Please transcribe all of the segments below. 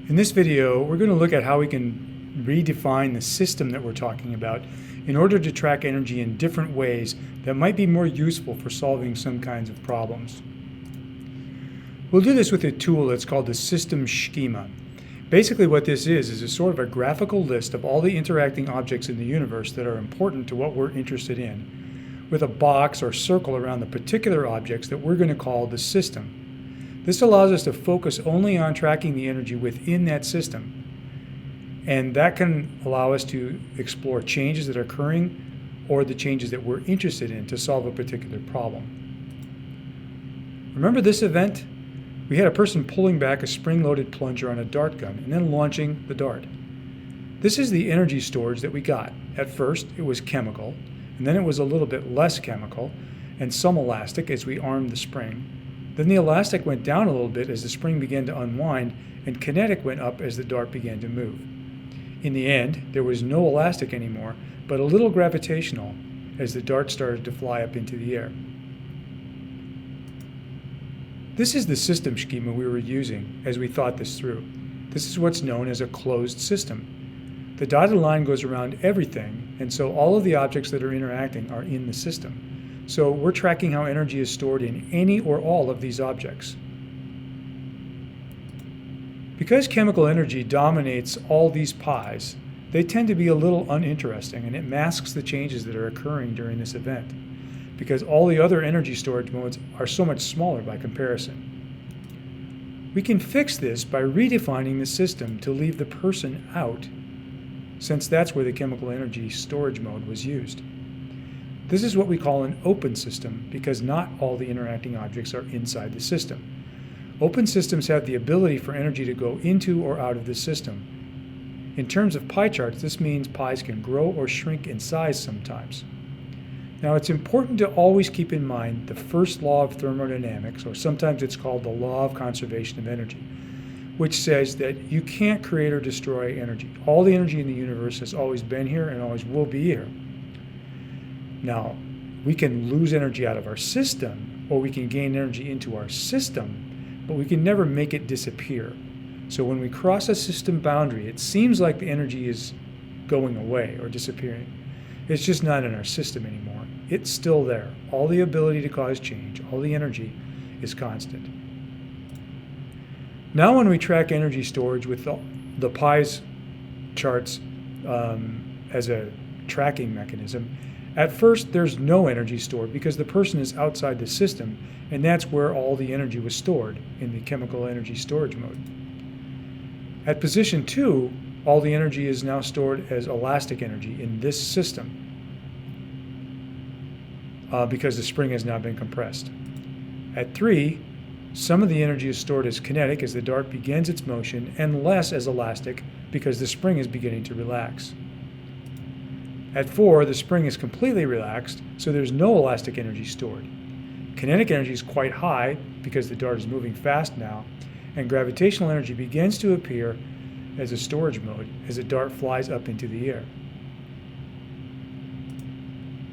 In this video, we're going to look at how we can redefine the system that we're talking about in order to track energy in different ways that might be more useful for solving some kinds of problems. We'll do this with a tool that's called the System Schema. Basically what this is a sort of a graphical list of all the interacting objects in the universe that are important to what we're interested in, with a box or circle around the particular objects that we're going to call the system. This allows us to focus only on tracking the energy within that system. And that can allow us to explore changes that are occurring or the changes that we're interested in to solve a particular problem. Remember this event? We had a person pulling back a spring-loaded plunger on a dart gun and then launching the dart. This is the energy storage that we got. At first, it was chemical, and then it was a little bit less chemical and some elastic as we armed the spring. Then the elastic went down a little bit as the spring began to unwind, and kinetic went up as the dart began to move. In the end, there was no elastic anymore, but a little gravitational as the dart started to fly up into the air. This is the system schema we were using as we thought this through. This is what's known as a closed system. The dotted line goes around everything, and so all of the objects that are interacting are in the system. So we're tracking how energy is stored in any or all of these objects. Because chemical energy dominates all these pies, they tend to be a little uninteresting, and it masks the changes that are occurring during this event, because all the other energy storage modes are so much smaller by comparison. We can fix this by redefining the system to leave the person out, since that's where the chemical energy storage mode was used. This is what we call an open system because not all the interacting objects are inside the system. Open systems have the ability for energy to go into or out of the system. In terms of pie charts, this means pies can grow or shrink in size sometimes. Now, it's important to always keep in mind the first law of thermodynamics, or sometimes it's called the law of conservation of energy, which says that you can't create or destroy energy. All the energy in the universe has always been here and always will be here. Now, we can lose energy out of our system, or we can gain energy into our system, but we can never make it disappear. So when we cross a system boundary, it seems like the energy is going away or disappearing. It's just not in our system anymore. It's still there. All the ability to cause change, all the energy is constant. Now when we track energy storage with the pies charts as a tracking mechanism, at first, there's no energy stored because the person is outside the system, and that's where all the energy was stored, in the chemical energy storage mode. At position 2, all the energy is now stored as elastic energy in this system because the spring has now been compressed. At 3, some of the energy is stored as kinetic as the dart begins its motion, and less as elastic because the spring is beginning to relax. At 4, the spring is completely relaxed, so there's no elastic energy stored. Kinetic energy is quite high because the dart is moving fast now, and gravitational energy begins to appear as a storage mode as the dart flies up into the air.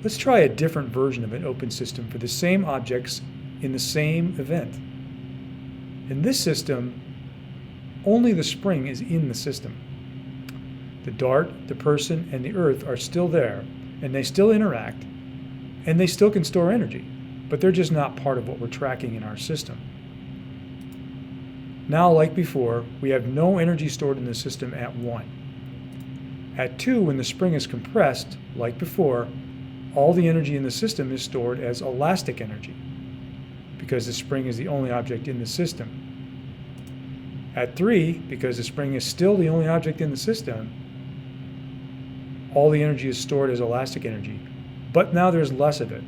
Let's try a different version of an open system for the same objects in the same event. In this system, only the spring is in the system. The dart, the person, and the earth are still there, and they still interact, and they still can store energy, but they're just not part of what we're tracking in our system. Now, like before, we have no energy stored in the system at 1. At 2, when the spring is compressed, like before, all the energy in the system is stored as elastic energy, because the spring is the only object in the system. At 3, because the spring is still the only object in the system, all the energy is stored as elastic energy, but now there's less of it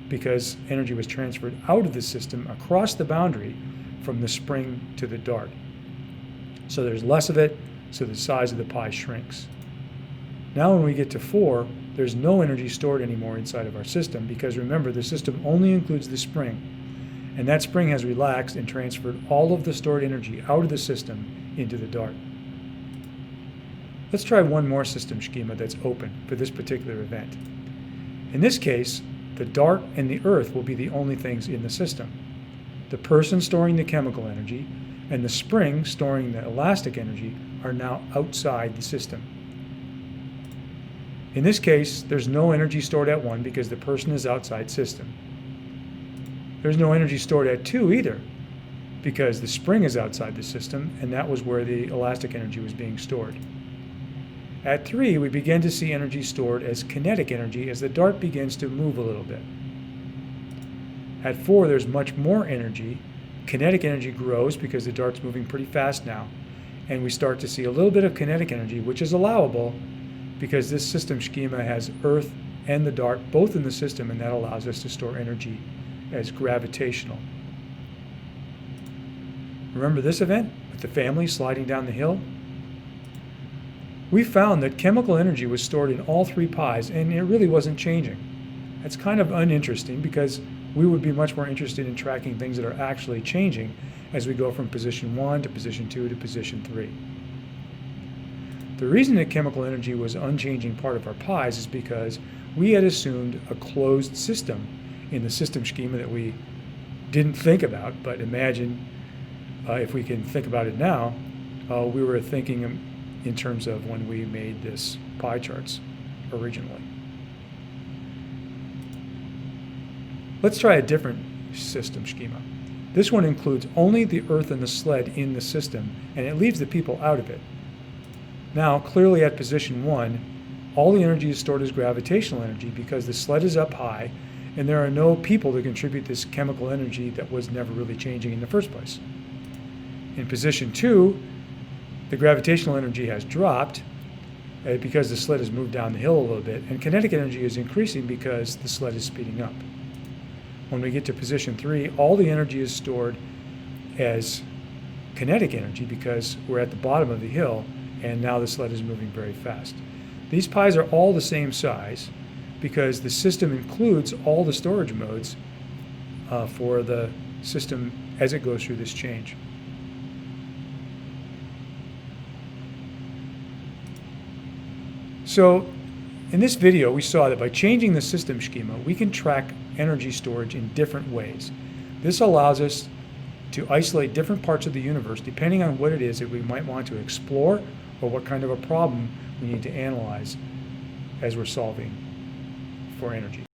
because energy was transferred out of the system across the boundary from the spring to the dart. So there's less of it, so the size of the pie shrinks. Now when we get to 4, there's no energy stored anymore inside of our system because remember, the system only includes the spring, and that spring has relaxed and transferred all of the stored energy out of the system into the dart. Let's try one more system schema that's open for this particular event. In this case, the dart and the earth will be the only things in the system. The person storing the chemical energy, and the spring storing the elastic energy are now outside the system. In this case, there's no energy stored at 1 because the person is outside system. There's no energy stored at 2 either because the spring is outside the system, and that was where the elastic energy was being stored. At 3, we begin to see energy stored as kinetic energy as the dart begins to move a little bit. At 4, there's much more energy. Kinetic energy grows because the dart's moving pretty fast now, and we start to see a little bit of kinetic energy, which is allowable because this system schema has Earth and the dart both in the system, and that allows us to store energy as gravitational. Remember this event with the family sliding down the hill? We found that chemical energy was stored in all 3 pies, and it really wasn't changing. That's kind of uninteresting because we would be much more interested in tracking things that are actually changing as we go from position 1 to position 2 to position 3. The reason that chemical energy was an unchanging part of our pies is because we had assumed a closed system in the system schema that we didn't think about, but imagine if we can think about it now, we were thinking in terms of when we made this pie charts originally. Let's try a different system schema. This one includes only the Earth and the sled in the system, and it leaves the people out of it. Now, clearly at position 1, all the energy is stored as gravitational energy because the sled is up high, and there are no people to contribute this chemical energy that was never really changing in the first place. In position 2, the gravitational energy has dropped because the sled has moved down the hill a little bit, and kinetic energy is increasing because the sled is speeding up. When we get to position 3, all the energy is stored as kinetic energy because we're at the bottom of the hill, and now the sled is moving very fast. These pies are all the same size because the system includes all the storage modes for the system as it goes through this change. So in this video, we saw that by changing the system schema, we can track energy storage in different ways. This allows us to isolate different parts of the universe depending on what it is that we might want to explore or what kind of a problem we need to analyze as we're solving for energy.